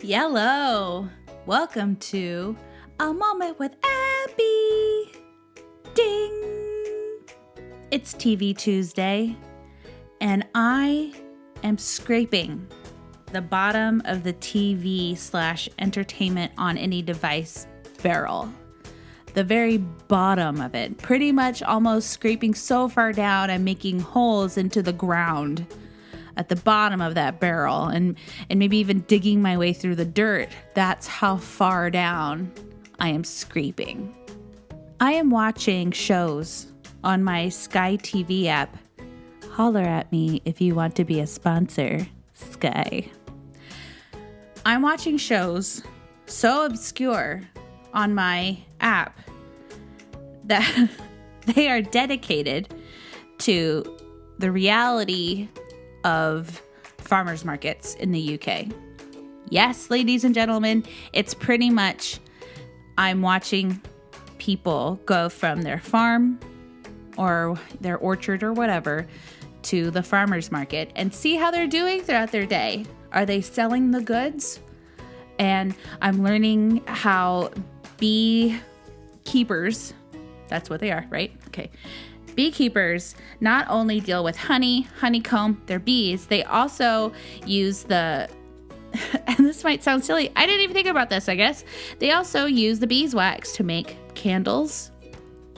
Yellow. Welcome to A Moment with Abby. Ding. It's TV Tuesday, and I am scraping the bottom of the TV/entertainment on any device barrel. The very bottom of it, pretty much almost scraping so far down and making holes into the ground at the bottom of that barrel, and maybe even digging my way through the dirt. That's how far down I am scraping. I am watching shows on my Sky TV app. Holler at me if you want to be a sponsor, Sky. I'm watching shows so obscure on my app that they are dedicated to the reality of farmers markets in the UK. Yes, ladies and gentlemen, it's pretty much I'm watching people go from their farm or their orchard or whatever to the farmers market and see how they're doing throughout their day. Are they selling the goods? And I'm learning how beekeepers, that's what they are, right? Okay. Beekeepers not only deal with honeycomb, their bees, they also use and this might sound silly, I didn't even think about this, I guess. They also use the beeswax to make candles,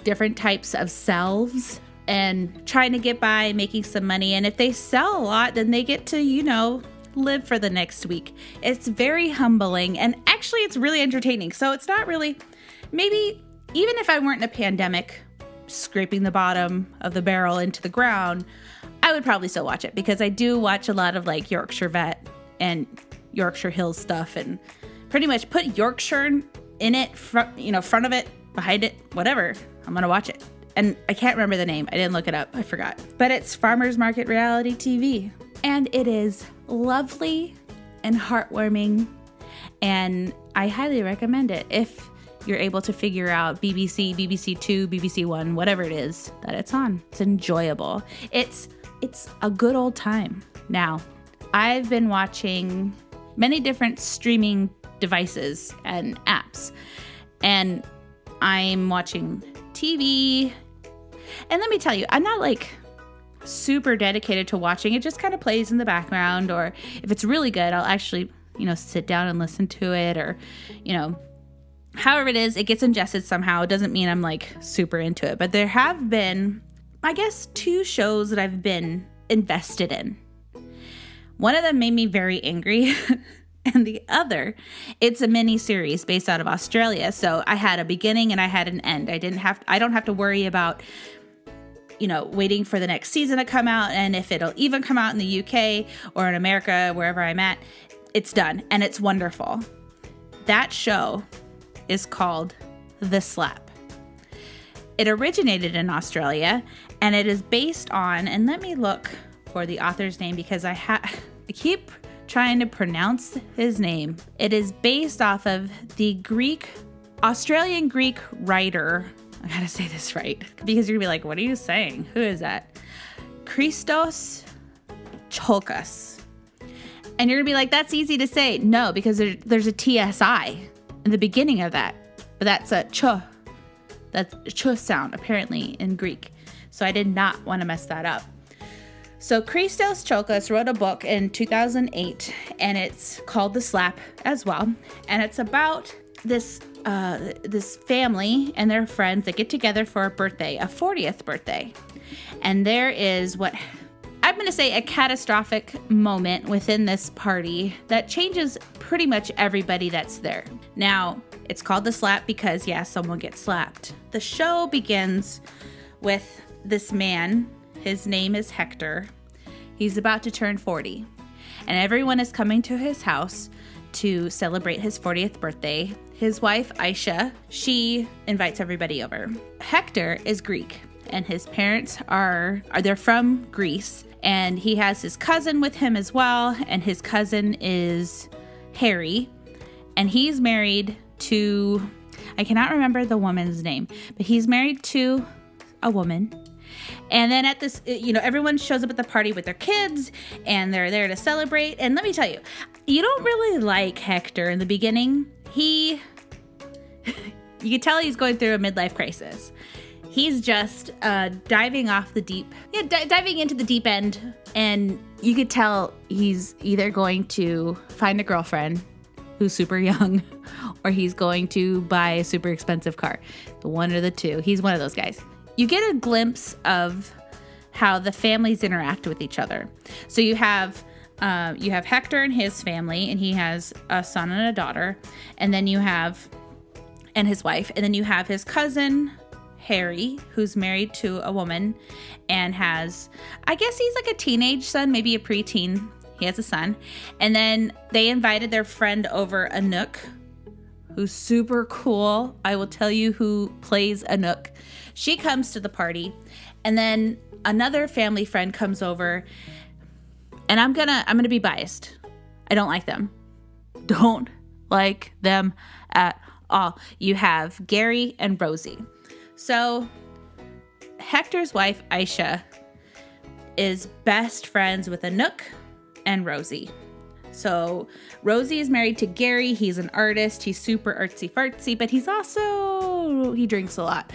different types of salves, and trying to get by making some money. And if they sell a lot, then they get to, live for the next week. It's very humbling, and actually it's really entertaining. So it's not really, maybe even if I weren't in a pandemic, scraping the bottom of the barrel into the ground, I would probably still watch it, because I do watch a lot of like Yorkshire Vet and Yorkshire Hills stuff, and pretty much put Yorkshire in it, front of it, behind it, whatever. I'm going to watch it. And I can't remember the name. I didn't look it up. I forgot. But it's Farmers Market Reality TV. And it is lovely and heartwarming. And I highly recommend it if you're able to figure out BBC, BBC Two, BBC One, whatever it is that it's on. It's enjoyable. It's a good old time. Now, I've been watching many different streaming devices and apps, and I'm watching TV. And let me tell you, I'm not like super dedicated to watching. It just kind of plays in the background, or if it's really good, I'll actually, sit down and listen to it, or, however it is, it gets ingested somehow. It doesn't mean I'm like super into it, but there have been, I guess, 2 shows that I've been invested in. One of them made me very angry, and the other, it's a mini series based out of Australia. So I had a beginning and I had an end. I don't have to worry about, waiting for the next season to come out, and if it'll even come out in the UK or in America, wherever I'm at. It's done, and it's wonderful. That show is called The Slap. It originated in Australia, and it is based on, and let me look for the author's name, because I keep trying to pronounce his name. It is based off of the Australian Greek writer. I gotta say this right, because you're gonna be like, what are you saying? Who is that? Christos Tsiolkas. And you're gonna be like, that's easy to say. No, because there's a TSI in the beginning of that. But that's a ch. That's a ch sound, apparently, in Greek. So I did not want to mess that up. So Christos Tsiolkas wrote a book in 2008, and it's called The Slap as well. And it's about this family and their friends that get together for a birthday, a 40th birthday. And there is what I'm going to say a catastrophic moment within this party that changes pretty much everybody that's there. Now, it's called The Slap because, someone gets slapped. The show begins with this man. His name is Hector. He's about to turn 40. And everyone is coming to his house to celebrate his 40th birthday. His wife, Aisha, she invites everybody over. Hector is Greek, and his parents they're from Greece. And he has his cousin with him as well. And his cousin is Harry. And he's married to, I cannot remember the woman's name, but he's married to a woman. And then at this, everyone shows up at the party with their kids and they're there to celebrate. And let me tell you, you don't really like Hector in the beginning. You can tell he's going through a midlife crisis. He's just diving into the deep end. And you could tell he's either going to find a girlfriend who's super young, or he's going to buy a super expensive car. The one or the two. He's one of those guys. You get a glimpse of how the families interact with each other. So you have Hector and his family, and he has a son and a daughter, and his wife, and then you have his cousin Harry, who's married to a woman and has, I guess he's like a teenage son, maybe a preteen. He has a son. And then they invited their friend over, Anouk, who's super cool. I will tell you who plays Anouk. She comes to the party. And then another family friend comes over. And I'm gonna be biased. I don't like them. Don't like them at all. You have Gary and Rosie. So Hector's wife, Aisha, is best friends with Anouk and Rosie. So Rosie is married to Gary. He's an artist. He's super artsy fartsy, but he drinks a lot.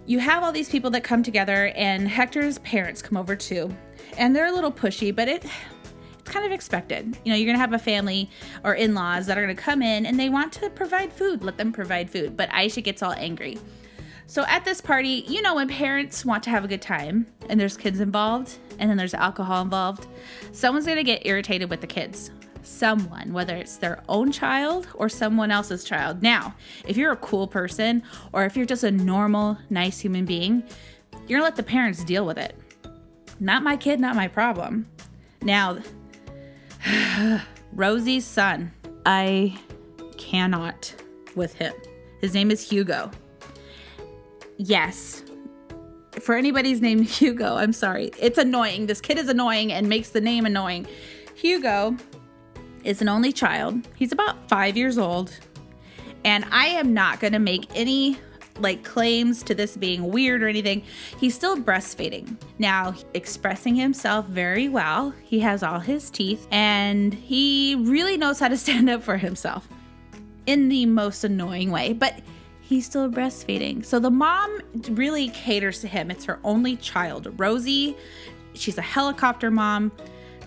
You have all these people that come together, and Hector's parents come over too. And they're a little pushy, but it's kind of expected. You're going to have a family or in-laws that are going to come in and they want to provide food. Let them provide food. But Aisha gets all angry. So at this party, when parents want to have a good time and there's kids involved and then there's alcohol involved, someone's going to get irritated with the kids. Someone, whether it's their own child or someone else's child. Now, if you're a cool person or if you're just a normal, nice human being, you're going to let the parents deal with it. Not my kid, not my problem. Now, Rosie's son, I cannot with him. His name is Hugo. Yes. For anybody's name Hugo, I'm sorry. It's annoying. This kid is annoying and makes the name annoying. Hugo is an only child. He's about 5 years old. And I am not going to make any claims to this being weird or anything. He's still breastfeeding. Now, expressing himself very well. He has all his teeth and he really knows how to stand up for himself in the most annoying way. But he's still breastfeeding. So the mom really caters to him. It's her only child. Rosie, she's a helicopter mom,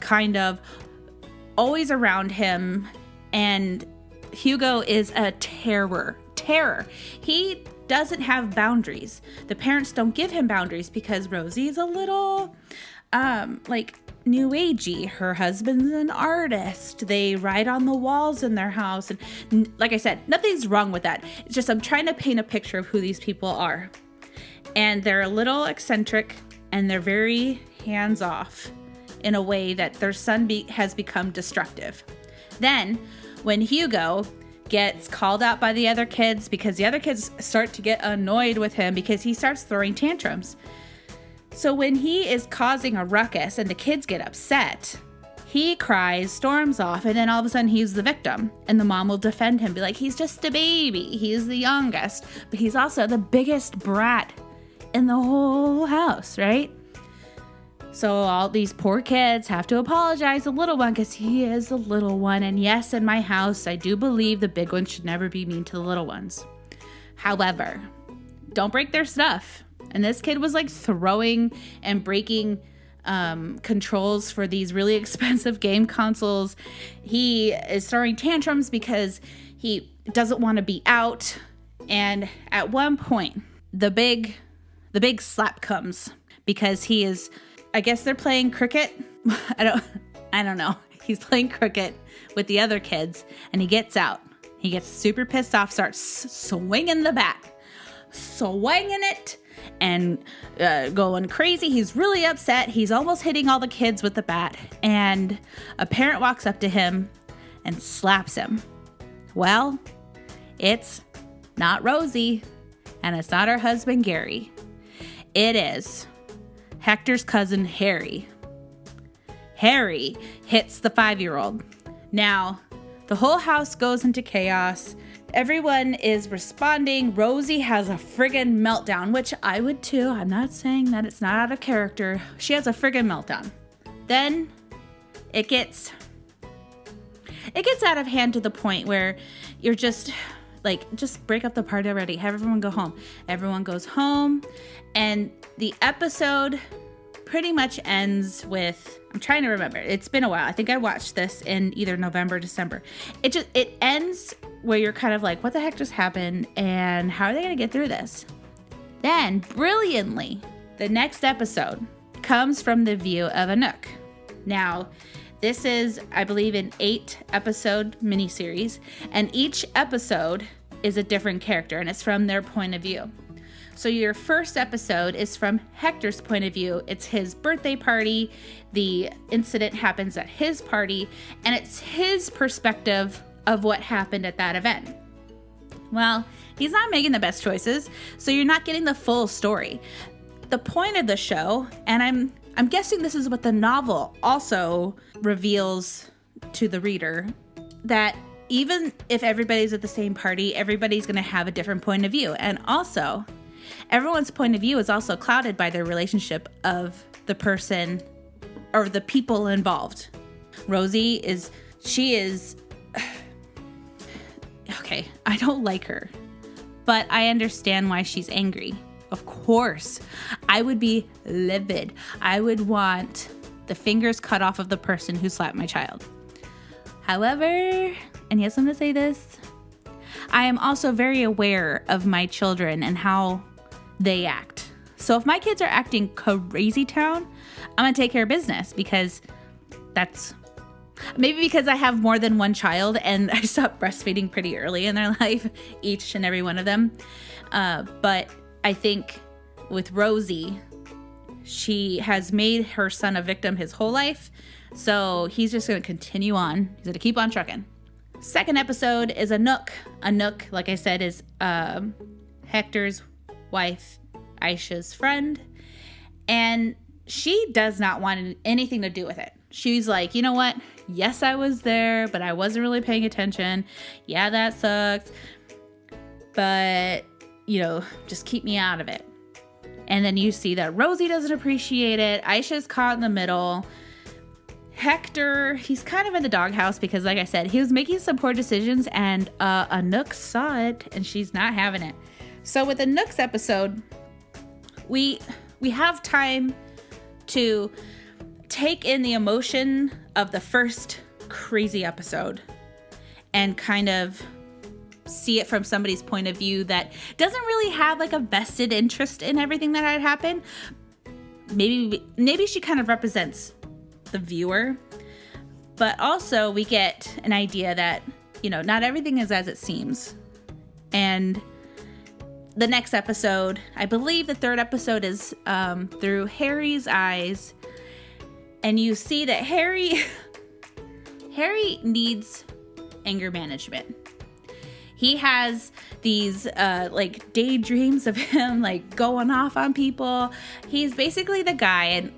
kind of, always around him. And Hugo is a terror. He doesn't have boundaries. The parents don't give him boundaries because Rosie's a little, new agey. Her husband's an artist. They write on the walls in their house. And like I said, nothing's wrong with that. It's just I'm trying to paint a picture of who these people are. And they're a little eccentric and they're very hands-off in a way that their son has become destructive. Then when Hugo gets called out by the other kids because the other kids start to get annoyed with him because he starts throwing tantrums. So when he is causing a ruckus and the kids get upset, he cries, storms off, and then all of a sudden he's the victim. And the mom will defend him, be like, he's just a baby. He's the youngest, but he's also the biggest brat in the whole house, right? So all these poor kids have to apologize to the little one because he is the little one. And yes, in my house, I do believe the big ones should never be mean to the little ones. However, don't break their stuff. And this kid was throwing and breaking controls for these really expensive game consoles. He is throwing tantrums because he doesn't want to be out. And at one point, the big slap comes because he is, I guess they're playing cricket. I don't know. He's playing cricket with the other kids and he gets out. He gets super pissed off, starts swinging the bat, swinging it and going crazy. He's really upset. He's almost hitting all the kids with the bat. And a parent walks up to him and slaps him. Well, it's not Rosie and it's not her husband, Gary. It is Hector's cousin, Harry. Harry hits the 5-year-old. Now, the whole house goes into chaos. everyone is responding. Rosie has a friggin' meltdown, which I would too. I'm not saying that it's not out of character. She has a friggin' meltdown. Then it gets out of hand to the point where you're just break up the party already. Have everyone go home. Everyone goes home, and the episode pretty much ends with, I'm trying to remember. It's been a while. I think I watched this in either November or December. It ends where you're kind of like, what the heck just happened, and how are they going to get through this? Then, brilliantly, the next episode comes from the view of Anouk. Now, this is, I believe, an 8-episode miniseries, and each episode is a different character, and it's from their point of view. So your first episode is from Hector's point of view. It's his birthday party. The incident happens at his party, and it's his perspective of what happened at that event. Well, he's not making the best choices, so you're not getting the full story. The point of the show, and I'm guessing this is what the novel also reveals to the reader, that even if everybody's at the same party, everybody's going to have a different point of view. And also, everyone's point of view is also clouded by their relationship of the person or the people involved. Rosie is okay, I don't like her, but I understand why she's angry. Of course, I would be livid. I would want the fingers cut off of the person who slapped my child. However, and yes, I'm going to say this, I am also very aware of my children and how they act. So if my kids are acting crazy town, I'm going to take care of business, because that's maybe because I have more than one child and I stopped breastfeeding pretty early in their life, each and every one of them. But I think with Rosie, she has made her son a victim his whole life. So he's just going to continue on. He's going to keep on trucking. Second episode is Anouk. Anouk, like I said, is Hector's wife, Aisha's friend. And she does not want anything to do with it. She's like, you know what? Yes, I was there, but I wasn't really paying attention. Yeah, that sucked. But, just keep me out of it. And then you see that Rosie doesn't appreciate it. Aisha's caught in the middle. Hector, he's kind of in the doghouse because, like I said, he was making some poor decisions, and Anouk saw it, and she's not having it. So with Anouk's episode, we have time to take in the emotion of the first crazy episode and kind of see it from somebody's point of view that doesn't really have like a vested interest in everything that had happened. Maybe she kind of represents the viewer, but also we get an idea that, not everything is as it seems. And the next episode, I believe the third episode, is through Harry's eyes. And you see that Harry needs anger management. He has these daydreams of him going off on people. He's basically the guy, and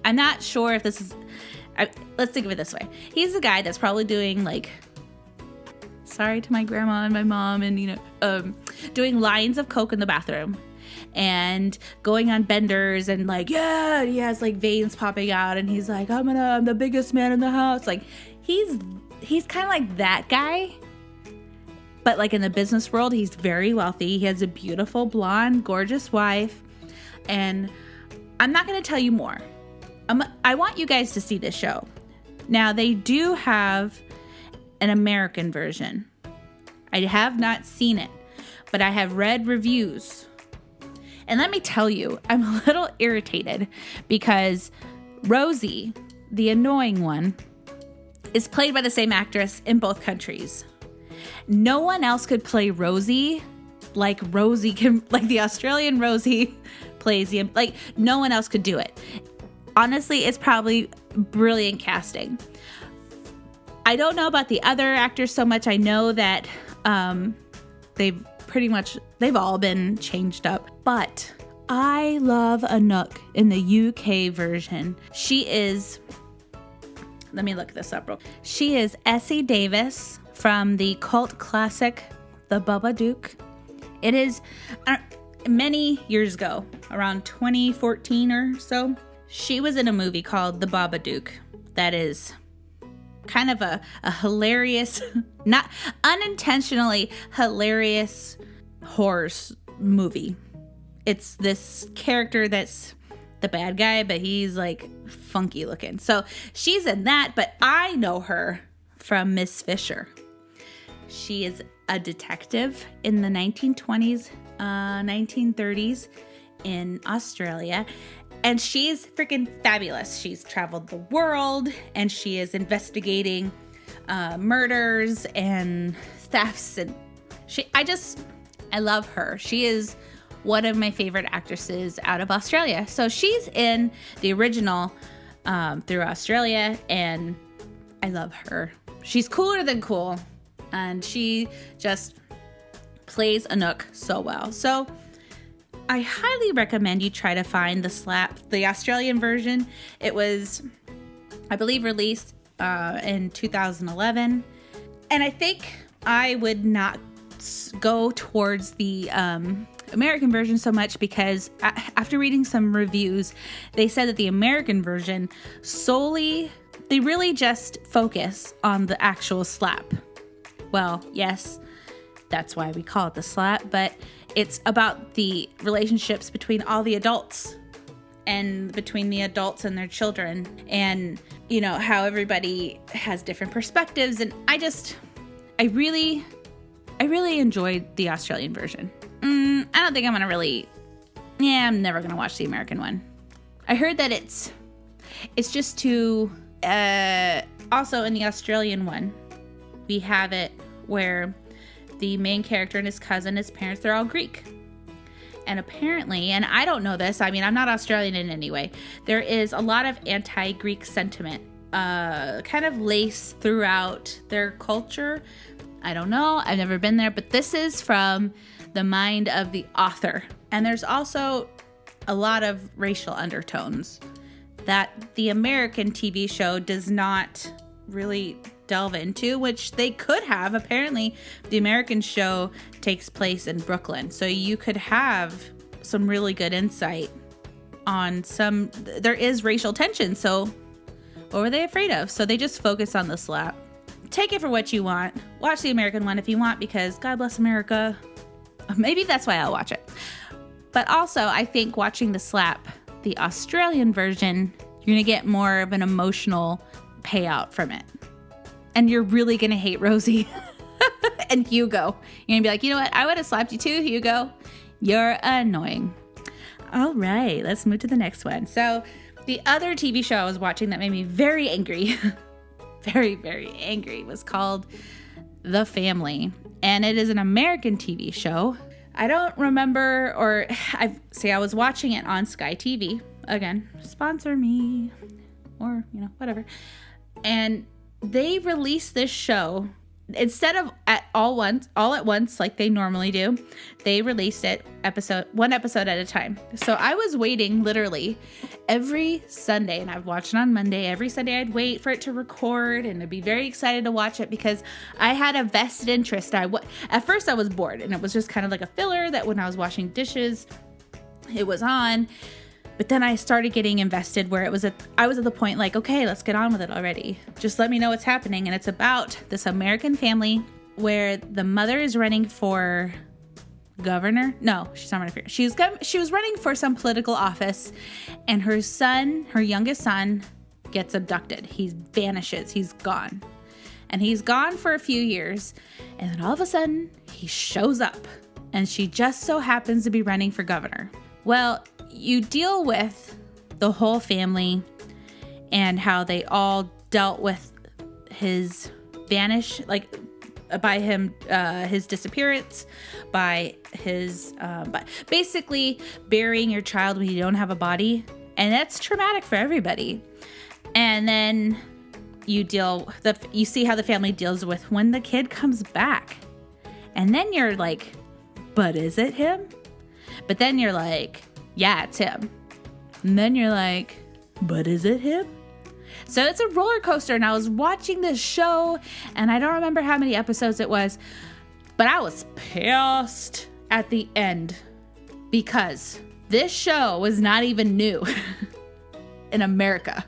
I'm not sure if this is, let's think of it this way. He's the guy that's probably doing sorry to my grandma and my mom, and doing lines of coke in the bathroom and going on benders, and he has veins popping out, and he's like, I'm the biggest man in the house. He's kind of like that guy, but in the business world, he's very wealthy. He has a beautiful blonde, gorgeous wife, and I'm not going to tell you more. I want you guys to see this show. Now, they do have an American version. I have not seen it, but I have read reviews. And let me tell you, I'm a little irritated because Rosie, the annoying one, is played by the same actress in both countries. No one else could play Rosie like Rosie can, like the Australian Rosie plays the, no one else could do it. Honestly, it's probably brilliant casting. I don't know about the other actors so much. I know that they've all been changed up. But I love Anouk in the UK version. She is Let me look this up real quick. She is Essie Davis from the cult classic, The Babadook. It is many years ago, around 2014 or so. She was in a movie called The Babadook. That is kind of a hilarious, not unintentionally hilarious horror movie. It's this character that's the bad guy, but he's like funky looking. So she's in that, but I know her from Miss Fisher. She is a detective in the 1920s, 1930s in Australia. And she's freaking fabulous. She's traveled the world and she is investigating murders and thefts. And I love her. She is one of my favorite actresses out of Australia. So she's in the original through Australia, and I love her. She's cooler than cool, and she just plays Anouk so well. So I highly recommend you try to find the Australian version. It was, I believe, released in 2011. And I think I would not go towards the American version so much because after reading some reviews, they said that the American version they really just focus on the actual slap. Well, yes, that's why we call it the slap, but it's about the relationships between all the adults and between the adults and their children, and how everybody has different perspectives. And I really enjoyed the Australian version. I don't think I'm I'm never gonna watch the American one. I heard that it's just too, also in the Australian one, we have it where the main character and his cousin, his parents, they're all Greek. And apparently, and I don't know this, I'm not Australian in any way, there is a lot of anti-Greek sentiment kind of laced throughout their culture. I don't know, I've never been there, but this is from the mind of the author. And there's also a lot of racial undertones that the American TV show does not really delve into, which they could have. Apparently, the American show takes place in Brooklyn, so you could have some really good insight on there is racial tension, so what were they afraid of? So they just focus on the slap. Take it for what you want. Watch the American one if you want, because God bless America. Maybe that's why I'll watch it. But also, I think watching the slap, the Australian version, you're gonna get more of an emotional payout from it. And you're really gonna hate Rosie and Hugo. You're gonna be like, you know what? I would have slapped you too, Hugo. You're annoying. All right, let's move to the next one. So the other TV show I was watching that made me very angry, very, very angry, was called The Family. And it is an American TV show. I don't remember, I was watching it on Sky TV. Again, sponsor me, or, whatever. And they released this show instead of all at once like they normally do. They released it one episode at a time. So I was waiting literally every Sunday, and I'd watch it on Monday. Every Sunday I'd wait for it to record, and I'd be very excited to watch it because I had a vested interest. At first I was bored, and it was just kind of like a filler that when I was washing dishes, it was on. But then I started getting invested where I was at the point like, okay, let's get on with it already. Just let me know what's happening. And it's about this American family where the mother is running for governor. No, she's not running for. She was running for some political office, and her youngest son, gets abducted. He vanishes. He's gone. And he's gone for a few years. And then all of a sudden, he shows up. And she just so happens to be running for governor. Well, you deal with the whole family and how they all dealt with his his disappearance, by basically burying your child when you don't have a body. And that's traumatic for everybody. And then you see how the family deals with when the kid comes back. And then you're like, but is it him? But then you're like, yeah, it's him. And then you're like, but is it him? So it's a roller coaster, and I was watching this show, and I don't remember how many episodes it was, but I was pissed at the end because this show was not even new in America.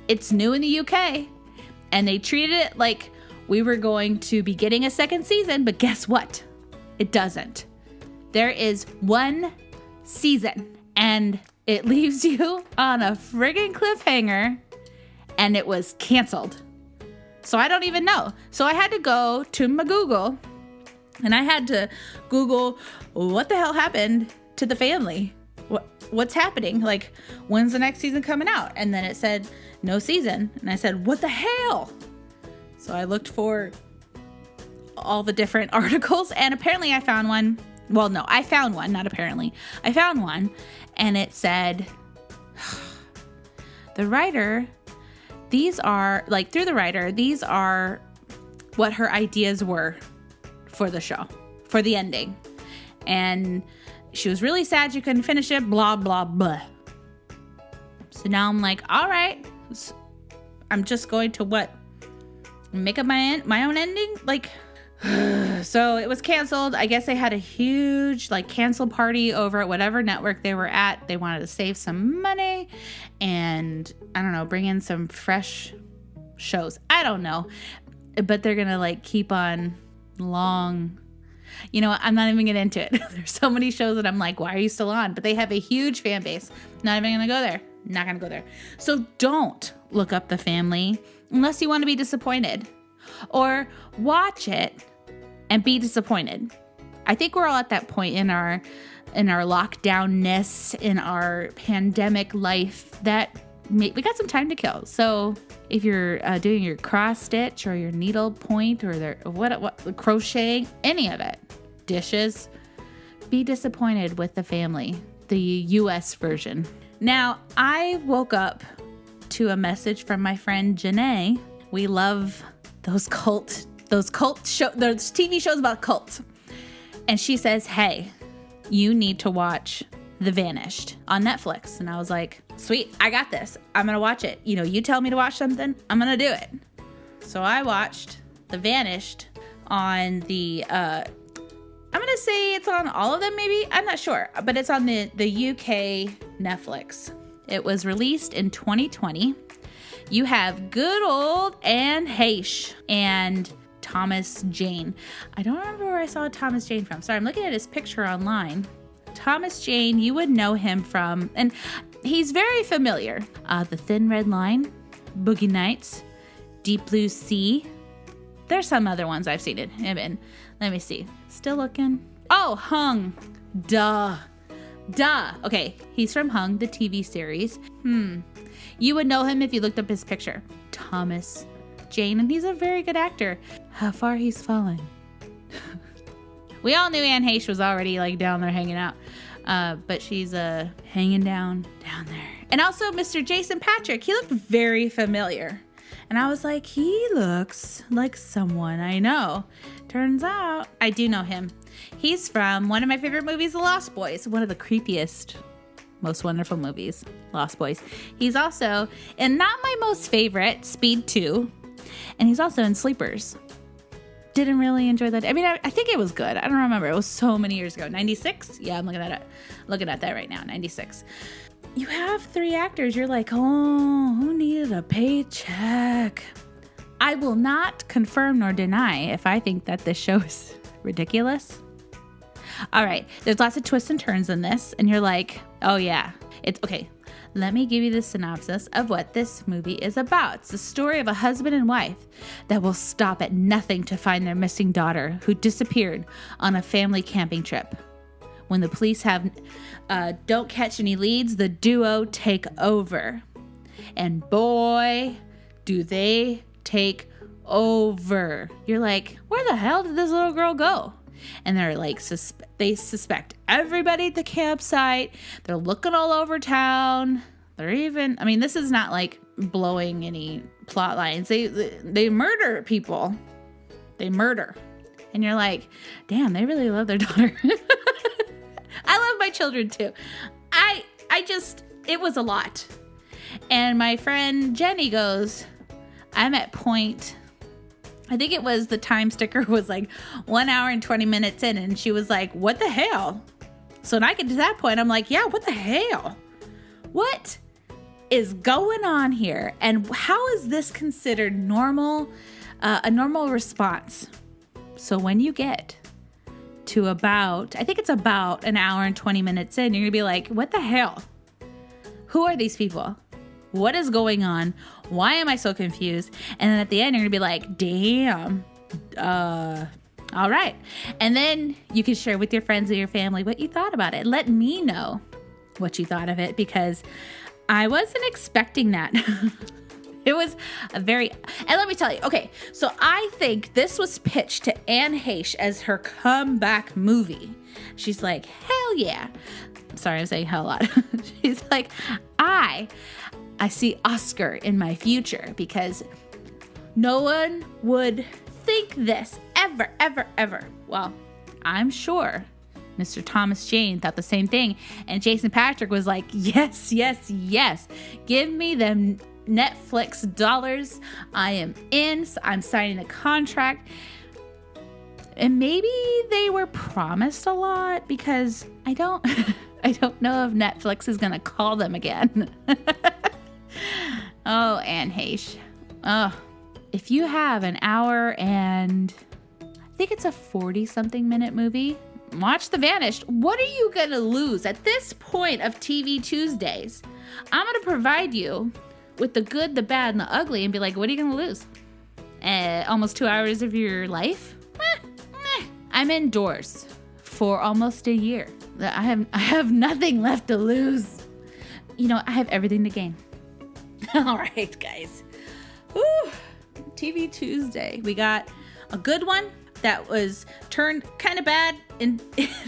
It's new in the UK, and they treated it like we were going to be getting a second season, but guess what? It doesn't. There is one season, and it leaves you on a friggin' cliffhanger, and it was canceled. So I don't even know. So I had to go to my Google, and I had to Google what the hell happened to the family. What's happening? Like, when's the next season coming out? And then it said no season. And I said, what the hell? So I looked for all the different articles, and apparently I found one. Well, no, I found one, not apparently. I found one, and it said, the writer, these are, like, through the writer, these are what her ideas were for the show, for the ending. And she was really sad she couldn't finish it, blah, blah, blah. So now I'm like, all right, I'm just going to make up my own ending? Like, so it was canceled. I guess they had a huge cancel party over at whatever network they were at. They wanted to save some money and, I don't know, bring in some fresh shows. I don't know. But they're going to keep on long. You know what? I'm not even getting into it. There's so many shows that I'm like, why are you still on? But they have a huge fan base. Not even going to go there. Not going to go there. So don't look up The Family unless you want to be disappointed. Or watch it and be disappointed. I think we're all at that point in our lockdownness, in our pandemic life, that we got some time to kill. So if you're doing your cross stitch or your needle point or what crocheting, any of it, dishes, be disappointed with The Family, the US version. Now, I woke up to a message from my friend Janae. We love those TV shows about cults. And she says, hey, you need to watch The Vanished on Netflix. And I was like, sweet, I got this. I'm going to watch it. You tell me to watch something, I'm going to do it. So I watched The Vanished on the, I'm going to say it's on all of them maybe. I'm not sure, but it's on the UK Netflix. It was released in 2020. You have good old Anne Heche and Thomas Jane. I don't remember where I saw Thomas Jane from. Sorry, I'm looking at his picture online. Thomas Jane, you would know him from, and he's very familiar. The Thin Red Line, Boogie Nights, Deep Blue Sea. There's some other ones I've seen him in. Let me see. Still looking. Oh, Hung. Duh. Okay, he's from Hung, the TV series. You would know him if you looked up his picture. Thomas Jane, and he's a very good actor. How far he's fallen. We all knew Anne Heche was already down there hanging out. But she's hanging down there. And also Mr. Jason Patrick, he looked very familiar. And I was like, he looks like someone I know. Turns out I do know him. He's from one of my favorite movies, The Lost Boys. One of the creepiest, most wonderful movies, Lost Boys. He's also in not my most favorite, Speed 2. And he's also in Sleepers. Didn't really enjoy that. I mean, I think it was good. I don't remember. It was so many years ago. 96? Yeah, I'm looking at that right now. 96. You have 3 actors. You're like, oh, who needed a paycheck? I will not confirm nor deny if I think that this show is ridiculous. All right. There's lots of twists and turns in this. And you're like, oh, yeah. It's okay. Let me give you the synopsis of what this movie is about. It's the story of a husband and wife that will stop at nothing to find their missing daughter who disappeared on a family camping trip. When the police don't catch any leads, the duo take over. And boy, do they take over. You're like, where the hell did this little girl go? And they're like, they suspect everybody at the campsite. They're looking all over town. This is not blowing any plot lines. They murder people. They murder. And you're like, damn, they really love their daughter. I love my children too. It was a lot. And my friend Jenny goes, I'm at point, I think it was the time sticker was like 1 hour and 20 minutes in. And she was like, what the hell? So when I get to that point, I'm like, yeah, what the hell? What is going on here? And how is this considered normal, a normal response? So when you get to about, I think it's about 1 hour and 20 minutes in, you're gonna be like, what the hell? Who are these people? What is going on? Why am I so confused? And then at the end, you're gonna be like, damn, all right. And then you can share with your friends and your family what you thought about it. Let me know what you thought of it, because I wasn't expecting that. It was a very, and let me tell you, okay, so I think this was pitched to Anne Heche as her comeback movie. She's like, hell yeah. Sorry, I'm saying hell a lot. She's like, I see Oscar in my future, because no one would think this ever, ever, ever. Well, I'm sure Mr. Thomas Jane thought the same thing. And Jason Patric was like, yes, yes, yes. Give me them Netflix dollars. I am in. I'm signing a contract. And maybe they were promised a lot, because I don't know if Netflix is going to call them again. Oh, Anne Heche. Oh, if you have an hour and I think it's a 40-something minute movie, watch The Vanished. What are you going to lose at this point of TV Tuesdays? I'm going to provide you with the good, the bad, and the ugly and be like, what are you going to lose? Almost 2 hours of your life? I'm indoors for almost a year. I have nothing left to lose. You know, I have everything to gain. All right, guys. Whew. TV Tuesday. We got a good one that was turned kind of bad in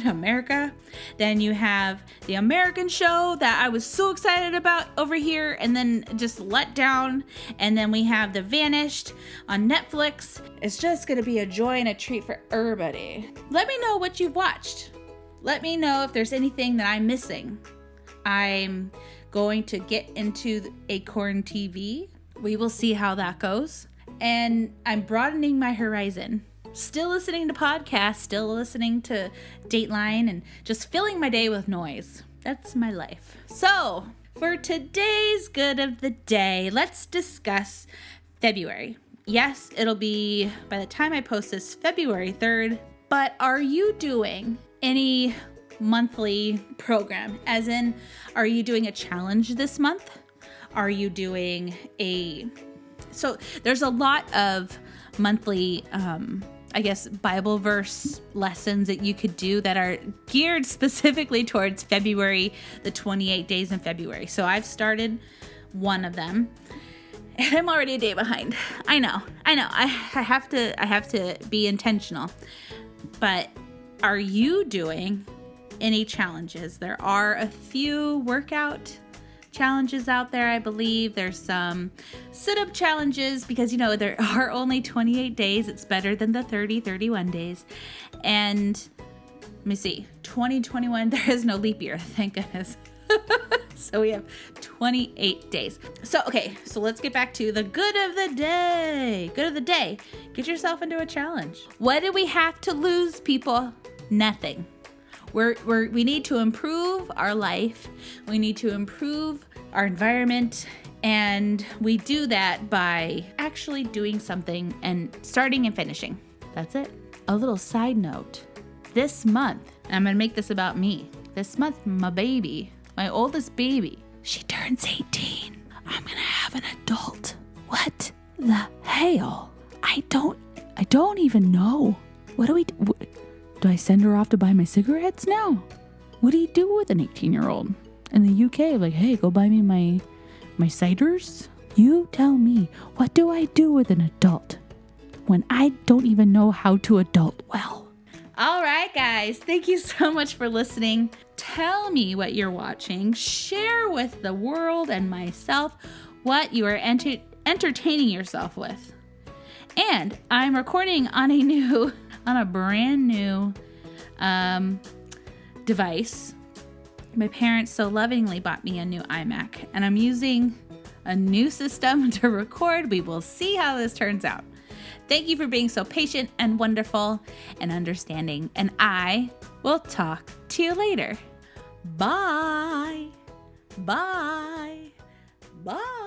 America. Then you have the American show that I was so excited about over here and then just let down. And then we have The Vanished on Netflix. It's just going to be a joy and a treat for everybody. Let me know what you've watched. Let me know if there's anything that I'm missing. I'm going to get into Acorn TV. We will see how that goes. And I'm broadening my horizon. Still listening to podcasts, still listening to Dateline, and just filling my day with noise. That's my life. So, for today's good of the day, let's discuss February. Yes, it'll be, by the time I post this, February 3rd. But are you doing any monthly program? As in, are you doing a challenge this month? Are you doing so there's a lot of monthly, Bible verse lessons that you could do that are geared specifically towards February, the 28 days in February. So I've started one of them and I'm already a day behind. I know. I have to be intentional. But are you doing any challenges? There are a few workout challenges out there. I believe there's some sit-up challenges because, there are only 28 days. It's better than the 31 days. And let me see, 2021, there is no leap year, thank goodness. So we have 28 days. So let's get back to the good of the day. Good of the day. Get yourself into a challenge. What do we have to lose, people? Nothing. We need to improve our life. We need to improve our environment. And we do that by actually doing something and starting and finishing. That's it. A little side note. This month, I'm going to make this about me. This month, my oldest baby, she turns 18. I'm going to have an adult. What the hell? I don't even know. What do we do? Do I send her off to buy my cigarettes now? What do you do with an 18-year-old? In the UK, like, hey, go buy me my ciders? You tell me, what do I do with an adult when I don't even know how to adult well? All right, guys, thank you so much for listening. Tell me what you're watching. Share with the world and myself what you are entertaining yourself with. And I'm recording on a brand new device. My parents so lovingly bought me a new iMac, and I'm using a new system to record. We will see how this turns out. Thank you for being so patient and wonderful and understanding. And I will talk to you later. Bye. Bye. Bye.